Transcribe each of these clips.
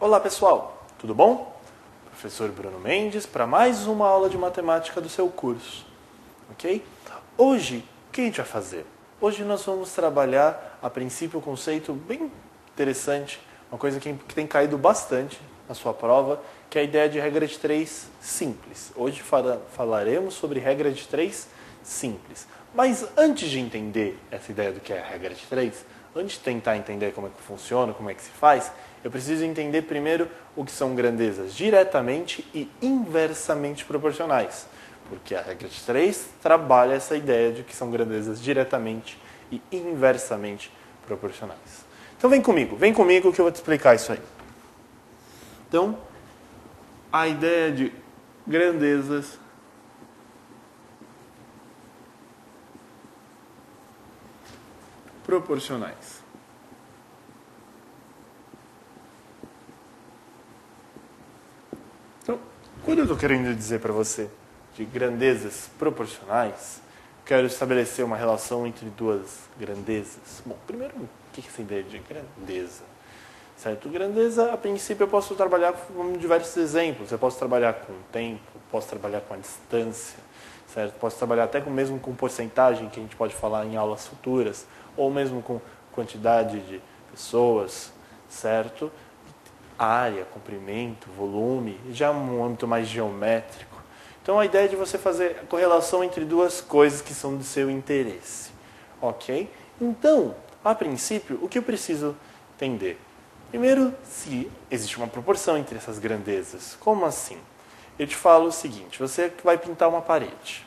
Olá pessoal, tudo bom? Professor Bruno Mendes para mais uma aula de matemática do seu curso, ok? Hoje, o que a gente vai fazer? Hoje nós vamos trabalhar, a princípio, um conceito bem interessante, uma coisa que tem caído bastante na sua prova, que é a ideia de regra de 3 simples. Hoje falaremos sobre regra de 3 simples. Mas antes de entender essa ideia do que é a regra de 3, antes de tentar entender como é que funciona, como é que se faz, eu preciso entender primeiro o que são grandezas diretamente e inversamente proporcionais. Porque a regra de 3 trabalha essa ideia de que são grandezas diretamente e inversamente proporcionais. Então vem comigo que eu vou te explicar isso aí. Então, a ideia de grandezas proporcionais. Então, quando eu estou querendo dizer para você de grandezas proporcionais, quero estabelecer uma relação entre duas grandezas. Bom, primeiro, o que é essa ideia de grandeza? Certo? Grandeza, a princípio, eu posso trabalhar com diversos exemplos. Eu posso trabalhar com o tempo, posso trabalhar com a distância, certo? Posso trabalhar até mesmo com porcentagem, que a gente pode falar em aulas futuras, ou mesmo com quantidade de pessoas, certo? Área, comprimento, volume, já um âmbito mais geométrico. Então, a ideia é de você fazer a correlação entre duas coisas que são do seu interesse, ok? Então, a princípio, o que eu preciso entender? Primeiro, se existe uma proporção entre essas grandezas. Como assim? Eu te falo o seguinte, você vai pintar uma parede.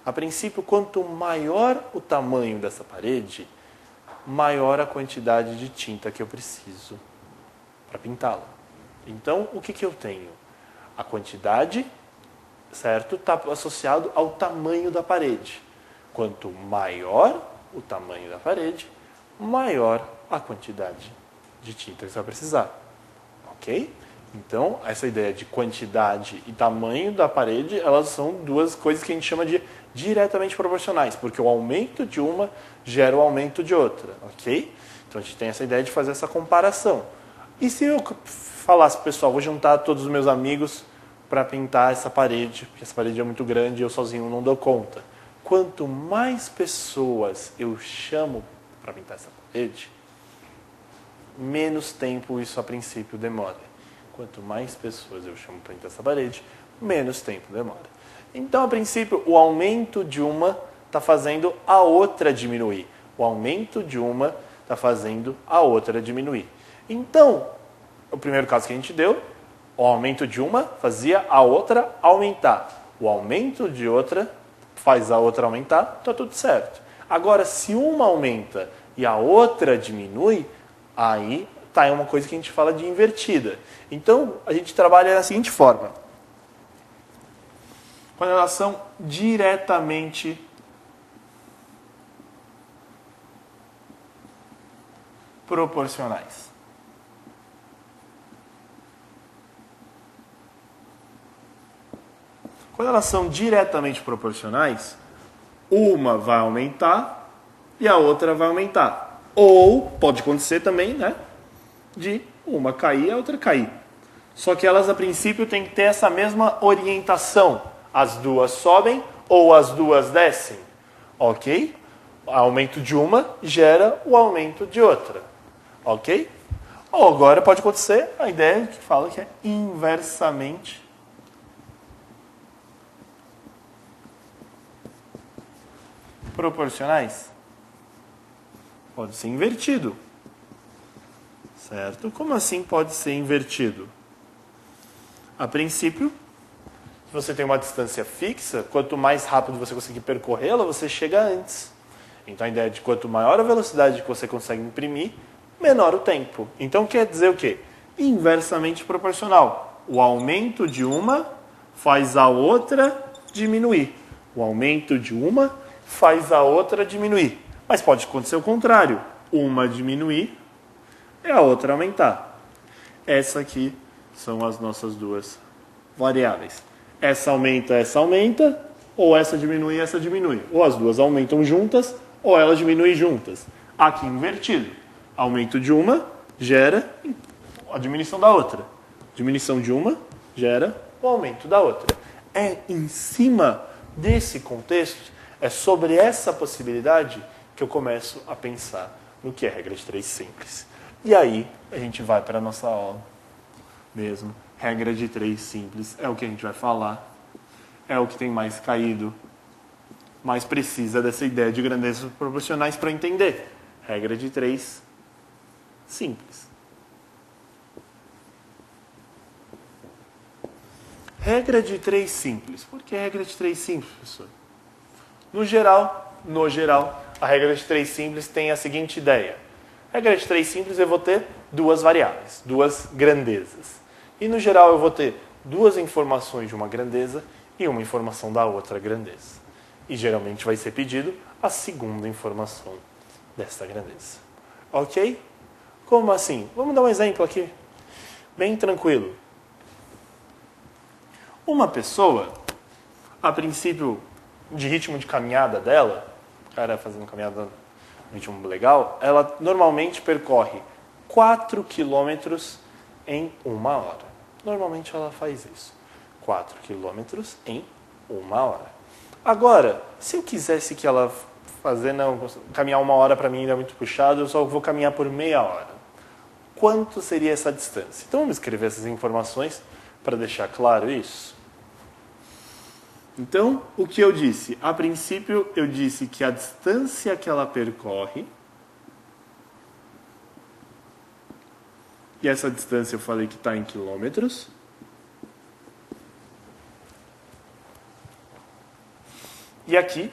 A princípio, quanto maior o tamanho dessa parede, maior a quantidade de tinta que eu preciso para pintá-la. Então, o que eu tenho? A quantidade, certo, está associado ao tamanho da parede. Quanto maior o tamanho da parede, maior a quantidade de tinta que você vai precisar. Ok? Então, essa ideia de quantidade e tamanho da parede, elas são duas coisas que a gente chama de diretamente proporcionais, porque o aumento de uma gera o aumento de outra, ok? Então, a gente tem essa ideia de fazer essa comparação. E se eu falasse, pessoal, vou juntar todos os meus amigos para pintar essa parede, porque essa parede é muito grande e eu sozinho não dou conta. Quanto mais pessoas eu chamo para pintar essa parede, menos tempo isso a princípio demora. Quanto mais pessoas eu chamo para pintar essa parede, menos tempo demora. Então, a princípio, o aumento de uma está fazendo a outra diminuir. O aumento de uma está fazendo a outra diminuir. Então, o primeiro caso que a gente deu, o aumento de uma fazia a outra aumentar. O aumento de outra faz a outra aumentar, está tudo certo. Agora, se uma aumenta e a outra diminui, aí tá uma coisa que a gente fala de invertida. Então, a gente trabalha da seguinte forma. Com a relação diretamente proporcionais. Quando elas são diretamente proporcionais, uma vai aumentar e a outra vai aumentar. Ou, pode acontecer também, né, de uma cair e a outra cair. Só que elas, a princípio, têm que ter essa mesma orientação. As duas sobem ou as duas descem. Ok? O aumento de uma gera o aumento de outra. Ok? Ou agora pode acontecer a ideia que fala que é inversamente proporcionais. Pode ser invertido. Certo? Como assim pode ser invertido? A princípio, se você tem uma distância fixa, quanto mais rápido você conseguir percorrê-la, você chega antes. Então a ideia é de quanto maior a velocidade que você consegue imprimir, menor o tempo. Então quer dizer o quê? Inversamente proporcional. O aumento de uma faz a outra diminuir. O aumento de uma faz a outra diminuir. Mas pode acontecer o contrário. Uma diminuir e a outra aumentar. Essa aqui são as nossas duas variáveis. Essa aumenta, ou essa diminui. Ou as duas aumentam juntas, ou elas diminuem juntas. Aqui invertido. Aumento de uma gera a diminuição da outra. Diminuição de uma gera o aumento da outra. É em cima desse contexto, é sobre essa possibilidade que eu começo a pensar no que é regra de 3 simples. E aí a gente vai para a nossa aula mesmo. Regra de 3 simples é o que a gente vai falar, é o que tem mais caído, mais precisa dessa ideia de grandezas proporcionais para entender. Regra de 3 simples. Regra de 3 simples. Por que regra de 3 simples, professor? No geral, a regra de 3 simples tem a seguinte ideia. Regra de 3 simples, eu vou ter duas variáveis, duas grandezas. E no geral eu vou ter duas informações de uma grandeza e uma informação da outra grandeza. E geralmente vai ser pedido a segunda informação desta grandeza. Ok? Como assim? Vamos dar um exemplo aqui. Bem tranquilo. Uma pessoa, a princípio de ritmo de caminhada dela, o cara fazendo caminhada no ritmo legal, ela normalmente percorre 4 quilômetros em 1 hora. Normalmente ela faz isso. 4 quilômetros em 1 hora. Agora, se eu quisesse que ela caminhar 1 hora para mim ainda é muito puxado, eu só vou caminhar por meia hora. Quanto seria essa distância? Então vamos escrever essas informações para deixar claro isso. Então, o que eu disse? A princípio, eu disse que a distância que ela percorre, e essa distância eu falei que está em quilômetros, e aqui,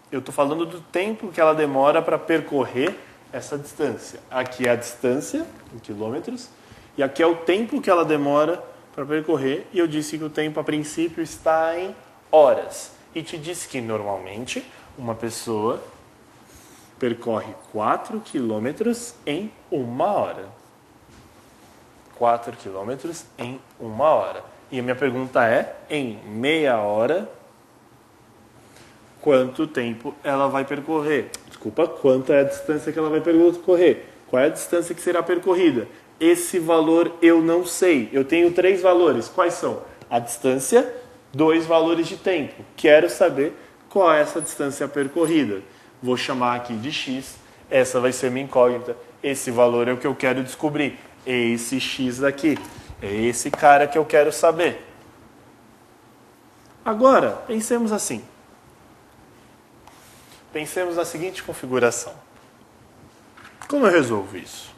eu estou falando do tempo que ela demora para percorrer essa distância. Aqui é a distância, em quilômetros, e aqui é o tempo que ela demora para percorrer, e eu disse que o tempo a princípio está em horas. E te disse que normalmente uma pessoa percorre 4 quilômetros em 1 hora. 4 quilômetros em 1 hora. E a minha pergunta é, em meia hora, quanto tempo ela vai percorrer? Desculpa, quanto é a distância que ela vai percorrer? Qual é a distância que será percorrida? Esse valor eu não sei. Eu tenho 3 valores. Quais são? A distância, 2 valores de tempo. Quero saber qual é essa distância percorrida. Vou chamar aqui de x. Essa vai ser minha incógnita. Esse valor é o que eu quero descobrir. É esse x daqui. É esse cara que eu quero saber. Agora, pensemos assim. Pensemos na seguinte configuração. Como eu resolvo isso?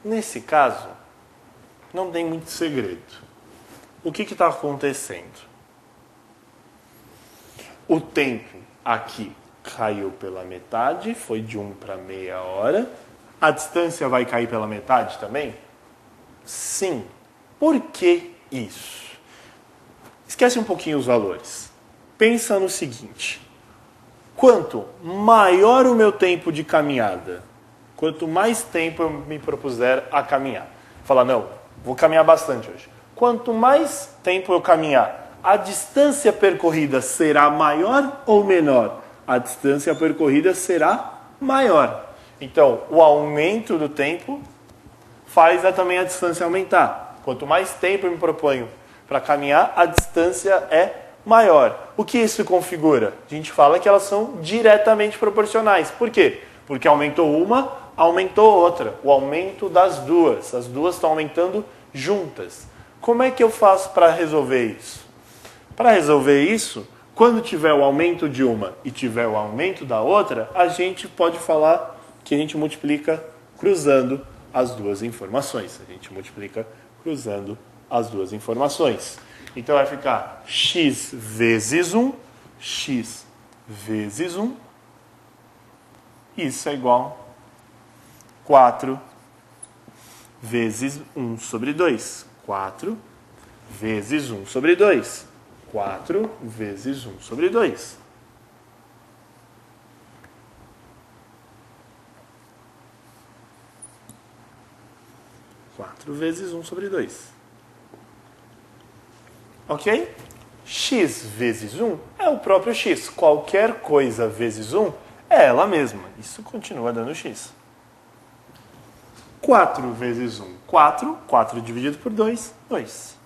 Nesse caso, não tem muito segredo. O que está acontecendo? O tempo aqui caiu pela metade, foi de 1 para meia hora. A distância vai cair pela metade também? Sim. Por que isso? Esquece um pouquinho os valores. Pensa no seguinte. Quanto maior o meu tempo de caminhada, quanto mais tempo eu me propuser a caminhar. Falar, não, vou caminhar bastante hoje. Quanto mais tempo eu caminhar, a distância percorrida será maior ou menor? A distância percorrida será maior. Então, o aumento do tempo faz também a distância aumentar. Quanto mais tempo eu me proponho para caminhar, a distância é maior. O que isso configura? A gente fala que elas são diretamente proporcionais. Por quê? Porque aumentou uma, aumentou outra. O aumento das duas. As duas estão aumentando juntas. Como é que eu faço para resolver isso? Para resolver isso, quando tiver o aumento de uma e tiver o aumento da outra, a gente pode falar que a gente multiplica cruzando as duas informações. A gente multiplica cruzando as duas informações. Então vai ficar x vezes 1, x vezes 1. Isso é igual a 4 vezes 1 sobre 2. 4 vezes 1 sobre 2. 4 vezes 1 sobre 2. Vezes 1 sobre 2. Ok? X vezes 1 é o próprio x. Qualquer coisa vezes 1 é ela mesma. Isso continua dando x. 4 vezes 1, 4. 4 dividido por 2, 2.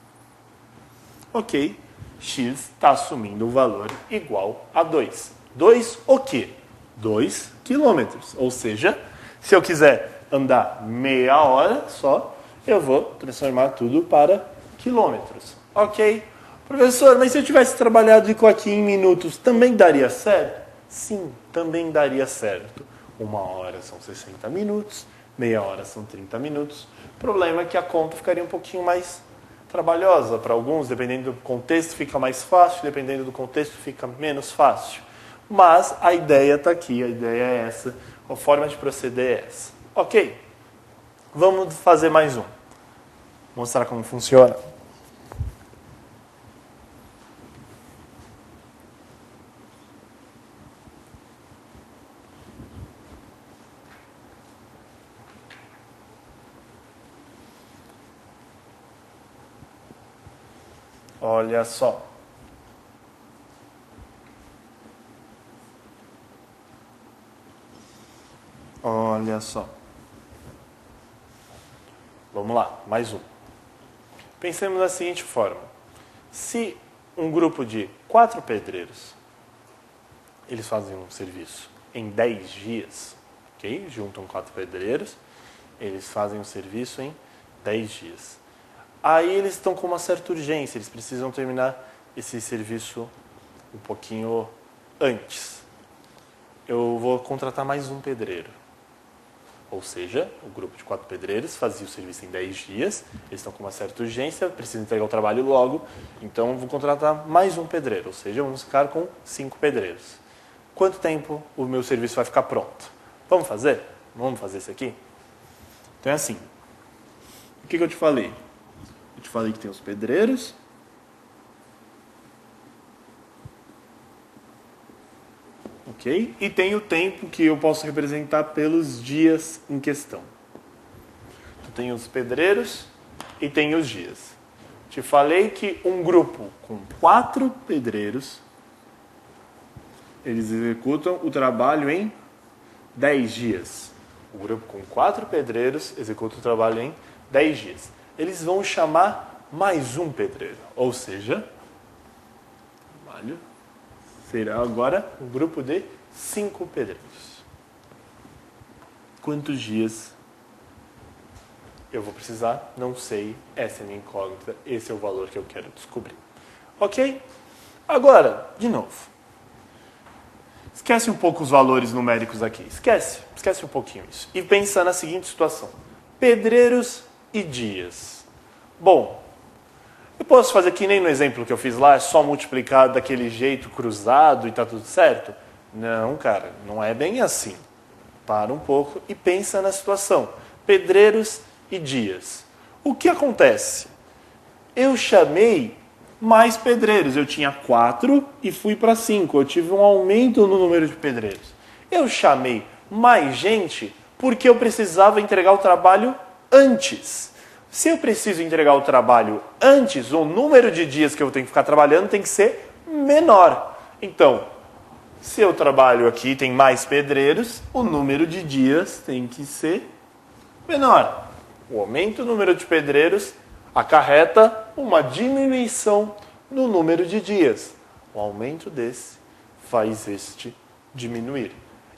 Ok, x está assumindo um valor igual a 2. 2 o quê? 2 quilômetros. Ou seja, se eu quiser andar meia hora só, eu vou transformar tudo para quilômetros. Ok? Professor, mas se eu tivesse trabalhado isso aqui em minutos, também daria certo? Sim, também daria certo. 1 hora são 60 minutos, meia hora são 30 minutos. O problema é que a conta ficaria um pouquinho mais trabalhosa para alguns, dependendo do contexto fica mais fácil, dependendo do contexto fica menos fácil. Mas a ideia está aqui, a ideia é essa, a forma de proceder é essa. Ok, vamos fazer mais um. Mostrar como funciona. Olha só. Olha só. Vamos lá, mais um. Pensemos da seguinte forma. Se um grupo de 4 pedreiros, eles fazem um serviço em 10 dias, ok? Juntam 4 pedreiros, eles fazem um serviço em 10 dias. Aí eles estão com uma certa urgência, eles precisam terminar esse serviço um pouquinho antes. Eu vou contratar mais um pedreiro. Ou seja, o grupo de 4 pedreiros fazia o serviço em 10 dias, eles estão com uma certa urgência, precisam entregar o trabalho logo, então vou contratar mais um pedreiro, ou seja, vamos ficar com 5 pedreiros. Quanto tempo o meu serviço vai ficar pronto? Vamos fazer? Vamos fazer isso aqui? Então é assim. O que eu te falei? Eu te falei que tem os pedreiros. Ok? E tem o tempo que eu posso representar pelos dias em questão. Então, tem os pedreiros e tem os dias. Te falei que um grupo com 4 pedreiros, eles executam o trabalho em 10 dias. O grupo com 4 pedreiros executa o trabalho em 10 dias. Eles vão chamar mais um pedreiro. Ou seja, trabalho será agora um grupo de 5 pedreiros. Quantos dias eu vou precisar? Não sei. Essa é a minha incógnita. Esse é o valor que eu quero descobrir. Ok? Agora, de novo. Esquece um pouco os valores numéricos aqui. Esquece um pouquinho isso. E pensa na seguinte situação. Pedreiros e dias. Bom, eu posso fazer que nem no exemplo que eu fiz lá, é só multiplicar daquele jeito cruzado e tá tudo certo? Não, cara, não é bem assim. Para um pouco e pensa na situação. Pedreiros e dias. O que acontece? Eu chamei mais pedreiros. Eu tinha 4 e fui para 5. Eu tive um aumento no número de pedreiros. Eu chamei mais gente porque eu precisava entregar o trabalho antes. Se eu preciso entregar o trabalho antes, o número de dias que eu tenho que ficar trabalhando tem que ser menor. Então, se eu trabalho aqui e tem mais pedreiros, o número de dias tem que ser menor. O aumento do número de pedreiros acarreta uma diminuição no número de dias. O aumento desse faz este diminuir.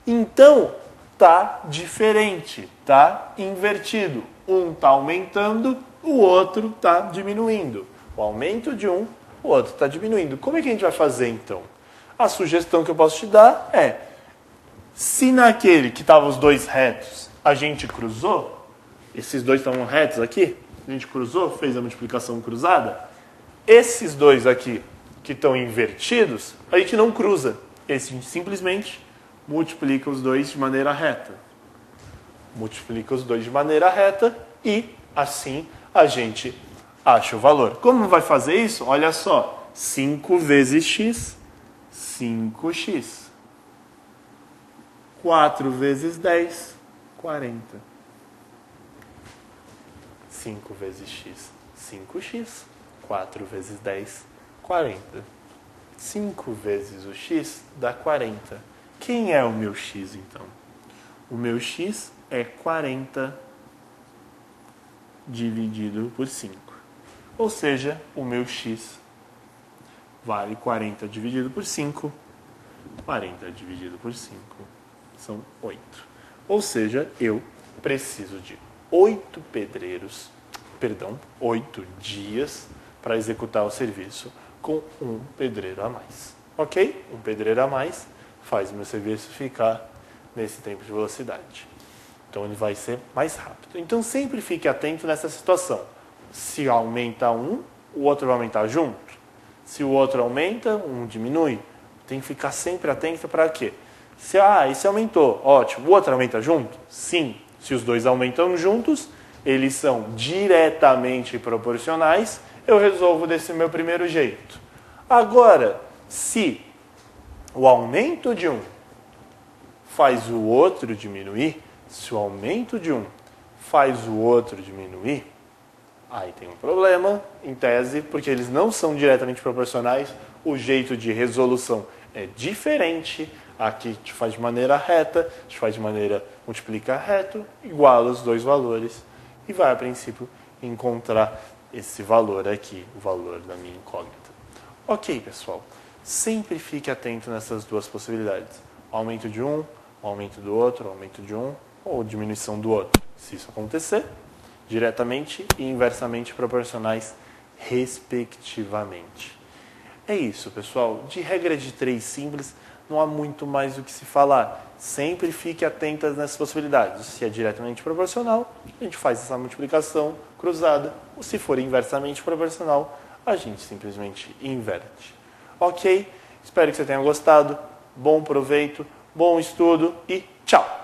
Então, está diferente, está invertido. Um está aumentando, o outro está diminuindo. O aumento de um, o outro está diminuindo. Como é que a gente vai fazer então? A sugestão que eu posso te dar é, se naquele que estavam os dois retos, a gente cruzou, esses dois estavam retos aqui, a gente cruzou, fez a multiplicação cruzada, esses dois aqui que estão invertidos, a gente não cruza. Esse a gente simplesmente multiplica os dois de maneira reta. Multiplica os dois de maneira reta e assim a gente acha o valor. Como vai fazer isso? Olha só, 5 vezes x, 5x. 4 vezes 10, 40. 5 vezes x, 5x. 4 vezes 10, 40. 5 vezes o x dá 40. Quem é o meu x, então? O meu x é 40 dividido por 5. Ou seja, o meu x vale 40 dividido por 5. 40 dividido por 5 são 8. Ou seja, eu preciso de 8 dias para executar o serviço com um pedreiro a mais. Ok? Um pedreiro a mais faz o meu serviço ficar nesse tempo de velocidade. Então ele vai ser mais rápido. Então sempre fique atento nessa situação. Se aumenta um, o outro vai aumentar junto. Se o outro aumenta, um diminui. Tem que ficar sempre atento para quê? Se esse aumentou, ótimo. O outro aumenta junto? Sim. Se os dois aumentam juntos, eles são diretamente proporcionais. Eu resolvo desse meu primeiro jeito. Agora, se o aumento de um faz o outro diminuir, se o aumento de um faz o outro diminuir, aí tem um problema, em tese, porque eles não são diretamente proporcionais, o jeito de resolução é diferente, aqui a gente faz de maneira reta, a gente faz de maneira multiplica reto, iguala os dois valores, e vai, a princípio, encontrar esse valor aqui, o valor da minha incógnita. Ok, pessoal, sempre fique atento nessas duas possibilidades. O aumento de um, o aumento do outro, o aumento de um, ou diminuição do outro. Se isso acontecer, diretamente e inversamente proporcionais, respectivamente. É isso, pessoal. De regra de 3 simples, não há muito mais o que se falar. Sempre fique atento nessas possibilidades. Se é diretamente proporcional, a gente faz essa multiplicação cruzada. Ou se for inversamente proporcional, a gente simplesmente inverte. Ok? Espero que você tenha gostado. Bom proveito, bom estudo e tchau!